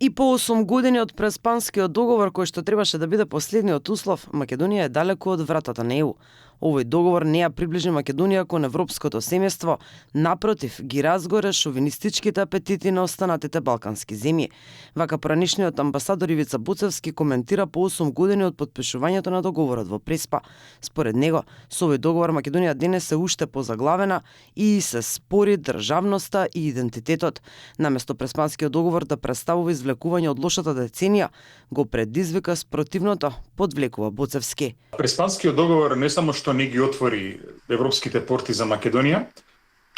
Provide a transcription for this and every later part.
И по 8 години од Преспанскиот договор, кој што требаше да биде последниот услов, Македонија е далеку од вратата на ЕУ. Овој договор не ја приближи Македонија кон европското семејство, напротив, ги разгоре шовинистичките апетити на останатите балкански земји. Вака поранишниот амбасадор Ивица Буцевски коментира по 8 години од потпишувањето на договорот во Преспа. Според него, со овој договор Македонија денес е уште позаглавена и се спори државноста и идентитетот. Наместо Преспанскиот договор да представува извлекување од лошата деценија, го предизвика спротивното, подвлекува Буцевски. Преспанскиот договор не само што не ги отвори европските порти за Македонија,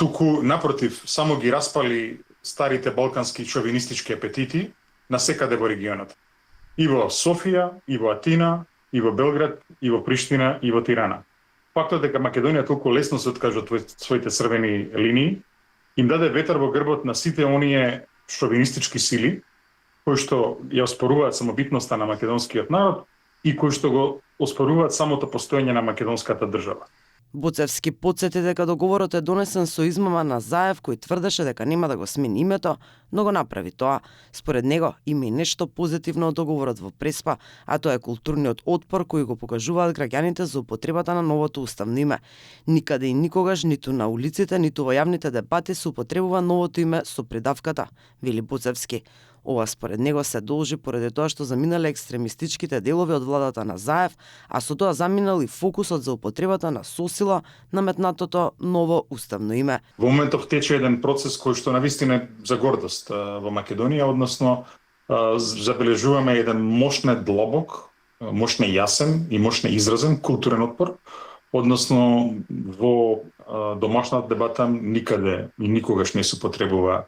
туку напротив само ги распали старите балкански шовинистички апетити насекаде во регионот. И во Софија, и во Атина, и во Белград, и во Приштина, и во Тирана. Фактот дека Македонија толку лесно се откажа од своите црвени линии, им даде ветер во грбот на сите оние шовинистички сили кои што ја оспоруваат самобитноста на македонскиот народ и кои што го оспоруваат самото постоење на македонската држава. Буцевски потсети дека договорот е донесен со измама на Заев, кој тврдеше дека нема да го смени името, но го направи тоа. Според него има и нешто позитивно од договорот во Преспа, а тоа е културниот отпор кој го покажуваат граѓаните за употребата на новото уставно име. Никаде и никогаш, ниту на улиците, ниту во јавните дебати се употребува новото име со придавката, вели Буцевски. Ова според него се должи поради тоа што заминале екстремистичките делови од владата на Заев, а со тоа заминал и фокусот за употребата на сосила наметнатото ново уставно име. Во моментов тече еден процес кој што навистина е за гордост во Македонија, односно забележуваме еден мощне длабок, мощне јасен и мощне изразен културен отпор, односно во домашната дебата никаде и никогаш не се употребува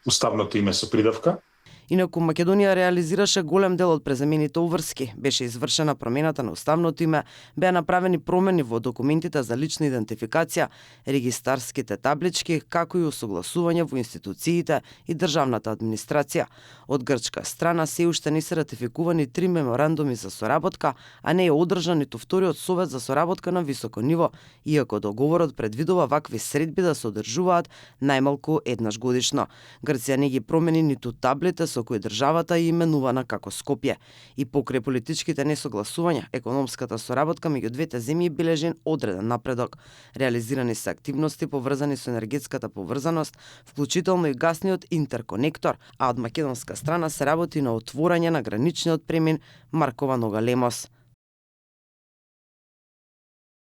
уставното име со придавка. Инаку Македонија реализираше голем дел од преземените уврски. Беше извршена промената на уставното име, беа направени промени во документите за лична идентификација, регистарските таблички, како и усогласување во институциите и државната администрација. Од грчка страна се уште не се ратификувани 3 меморандуми за соработка, а не е одржан ниту вториот совет за соработка на високо ниво, иако договорот предвидува вакви средби да се одржуваат најмалку еднаш годишно. Грција не ги промени ниту таблите со кои државата е именувана како Скопје. И покрај политичките несогласувања, економската соработка меѓу двете земји бележи одреден напредок. Реализирани се активности поврзани со енергетската поврзаност, вклучително и гасниот интерконектор, а од македонска страна се работи на отворање на граничниот премин Маркова Нога Лемос.